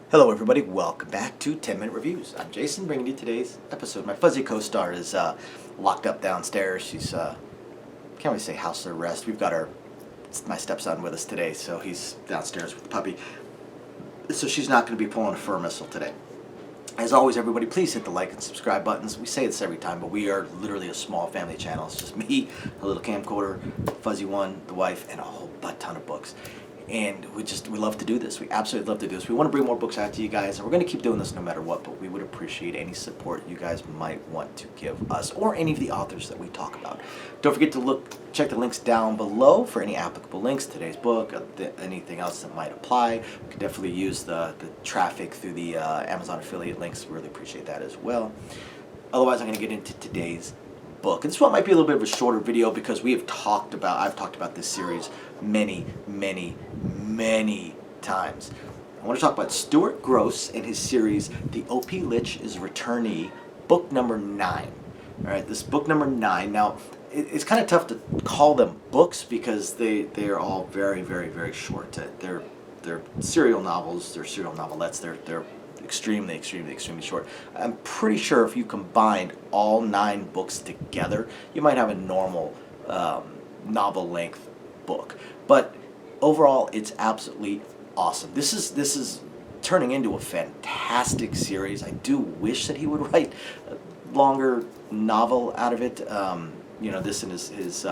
Hello everybody, welcome back to 10 Minute Reviews. I'm Jason, bringing you today's episode. My fuzzy co-star is locked up downstairs. She's, can't really say house arrest. We've got my stepson with us today, so he's downstairs with the puppy. So she's not going to be pulling a fur missile today. As always, everybody, please hit the like and subscribe buttons. We say this every time, but we are literally a small family channel. It's just me, a little camcorder, fuzzy one, the wife, and a whole butt ton of books. And we love to do this. We absolutely love to do this. We want to bring more books out to you guys, and we're going to keep doing this no matter what, but we would appreciate any support you guys might want to give us or any of the authors that we talk about. Don't forget to check the links down below for any applicable links, today's book, anything else that might apply. We could definitely use the traffic through the Amazon affiliate links. We really appreciate that as well. Otherwise, I'm going to get into today's book. And this one might be a little bit of a shorter video because I've talked about this series many times. I want to talk about Stuart Grosse and his series, The O.P. Lich is Returnee, book number 9. Alright, this book number 9. Now, it's kind of tough to call them books because they are all very short. They're serial novels, they're serial novelettes, they're extremely short. I'm pretty sure if you combined all 9 books together, you might have a normal novel length book. But overall, it's absolutely awesome. This is turning into a fantastic series. I do wish that he would write a longer novel out of it. This and his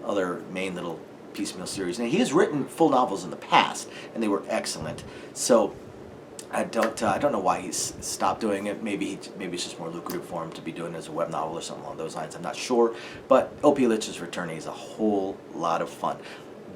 other main little piecemeal series. Now, he has written full novels in the past, and they were excellent. So I don't know why he's stopped doing it. Maybe it's just more lucrative for him to be doing it as a web novel or something along those lines. I'm not sure. But O.P. Lich's Returnee is a whole lot of fun.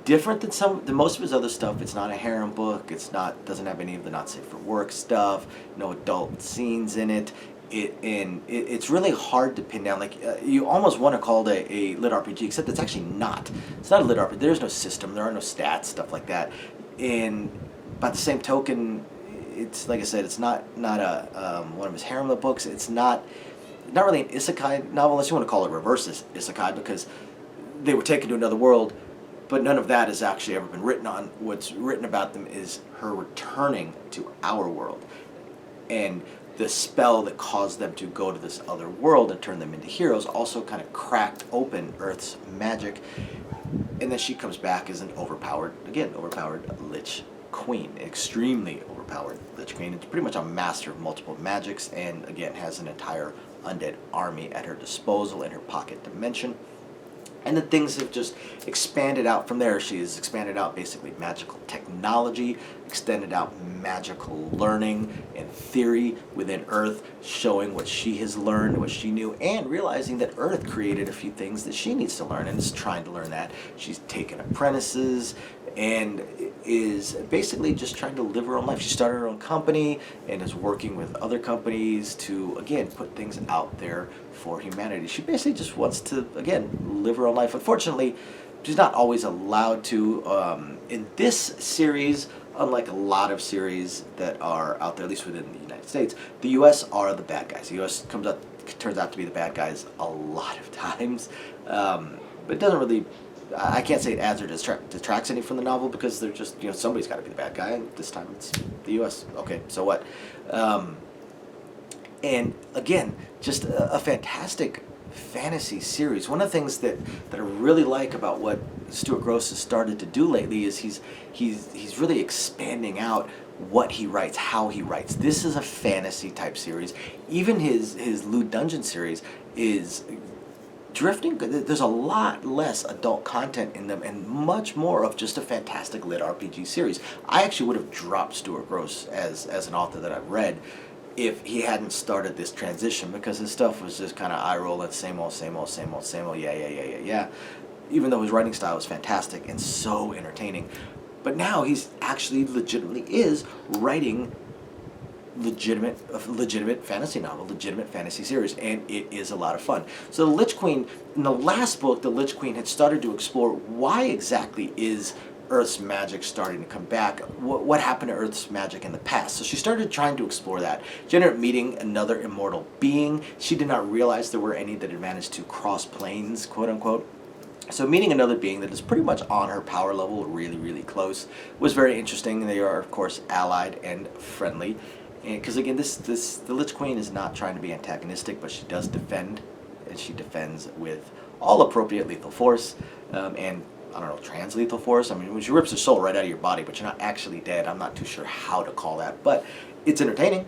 Different than most of his other stuff. It's not a harem book. Doesn't have any of the not safe for work stuff. No adult scenes in it. It's really hard to pin down. Like you almost want to call it a lit RPG, except it's actually not. It's not a lit RPG. There's no system. There are no stats, stuff like that. And by the same token, it's like I said, it's not a one of his harem books. It's not really an isekai novel, unless you want to call it reverse isekai, because they were taken to another world. But none of that has actually ever been written on. What's written about them is her returning to our world. And the spell that caused them to go to this other world and turn them into heroes also kind of cracked open Earth's magic. And then she comes back as an overpowered Lich Queen. Extremely overpowered Lich Queen. It's pretty much a master of multiple magics, and again has an entire undead army at her disposal in her pocket dimension. And then things have just expanded out from there. She has expanded out basically magical technology, extended out magical learning and theory within Earth, showing what she has learned, what she knew, and realizing that Earth created a few things that she needs to learn and is trying to learn that. She's taken apprentices and is basically just trying to live her own life. She started her own company and is working with other companies to, again, put things out there for humanity. She basically just wants to, again, live her own life. Unfortunately, she's not always allowed to. In this series, unlike a lot of series that are out there, at least within the United States, the U.S. are the bad guys. The U.S. turns out to be the bad guys a lot of times. But it doesn't really... I can't say it adds or detracts any from the novel, because they're just, somebody's got to be the bad guy, and this time it's the U.S. Okay, so what? And again, just a fantastic fantasy series. One of the things that I really like about what Stuart Grosse has started to do lately is he's really expanding out what he writes, how he writes. This is a fantasy type series. Even his Loot Dungeon series is drifting. There's a lot less adult content in them and much more of just a fantastic lit RPG series. I actually would have dropped Stuart Grosse as an author that I've read if he hadn't started this transition, because his stuff was just kind of eye-rolling, same old, yeah. Even though his writing style was fantastic and so entertaining. But now he's actually legitimately is writing legitimate fantasy novel, legitimate fantasy series, and it is a lot of fun. So the Lich Queen, in the last book, the Lich Queen had started to explore why exactly is Earth's magic starting to come back. What happened to Earth's magic in the past? So she started trying to explore that. She ended up meeting another immortal being. She did not realize there were any that had managed to cross planes, quote unquote. So meeting another being that is pretty much on her power level, really, really close, was very interesting. They are, of course, allied and friendly. Because again, the Lich Queen is not trying to be antagonistic, but she does defend, and she defends with all appropriate lethal force, and I don't know, trans-lethal force. I mean, when she rips her soul right out of your body, but you're not actually dead. I'm not too sure how to call that, but it's entertaining.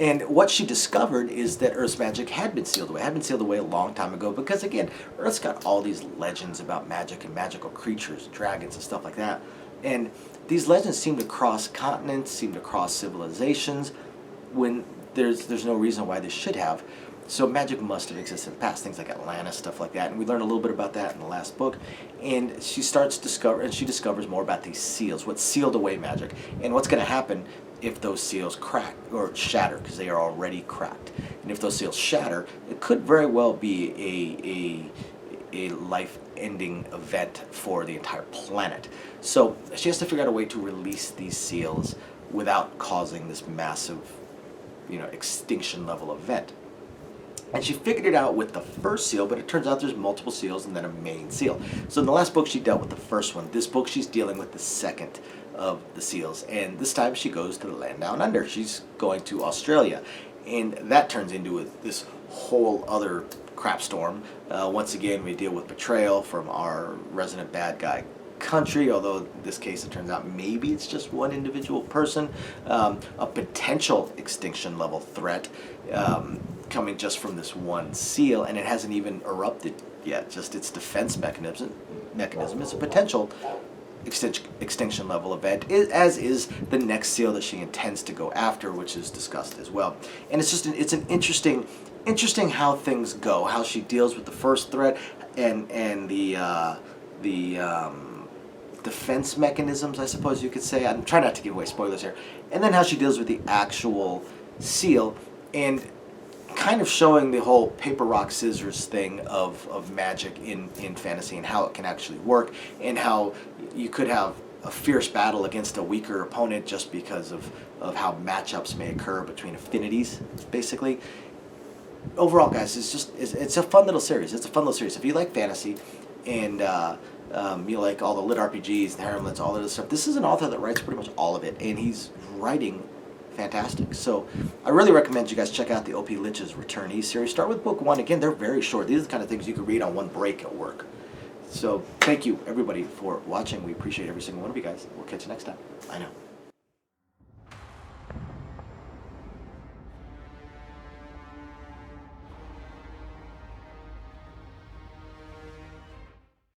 And what she discovered is that Earth's magic had been sealed away. Had been sealed away a long time ago because, again, Earth's got all these legends about magic and magical creatures, dragons and stuff like that. And these legends seem to cross continents, seem to cross civilizations, when there's no reason why they should have. So magic must have existed in the past, things like Atlantis, stuff like that. And we learned a little bit about that in the last book. And she discovers more about these seals, what sealed away magic, and what's going to happen if those seals crack or shatter, because they are already cracked. And if those seals shatter, it could very well be a life-ending event for the entire planet. So she has to figure out a way to release these seals without causing this massive, extinction level event. And she figured it out with the first seal, but it turns out there's multiple seals and then a main seal. So in the last book, she dealt with the first one. This book, she's dealing with the second of the seals. And this time she goes to the land down under. She's going to Australia. And that turns into this whole other crap storm. Once again, we deal with betrayal from our resident bad guy country, although in this case it turns out maybe it's just one individual person. A potential extinction level threat coming just from this one seal, and it hasn't even erupted yet, just its defense mechanism is a potential extinction level event, as is the next seal that she intends to go after, which is discussed as well. And it's an interesting how things go, how she deals with the first threat and the defense mechanisms, I suppose you could say. I'm trying not to give away spoilers here. And then how she deals with the actual seal, and kind of showing the whole paper, rock, scissors thing of magic in fantasy, and how it can actually work, and how you could have a fierce battle against a weaker opponent just because of how matchups may occur between affinities, basically. Overall, guys, it's a fun little series. It's a fun little series. If you like fantasy and you like all the lit RPGs, the Haremlets, all of this stuff, this is an author that writes pretty much all of it, and he's writing fantastic. So I really recommend you guys check out the OP Lich's Returnee series. Start with book 1. Again, they're very short. These are the kind of things you can read on one break at work. So thank you, everybody, for watching. We appreciate every single one of you guys. We'll catch you next time. I know.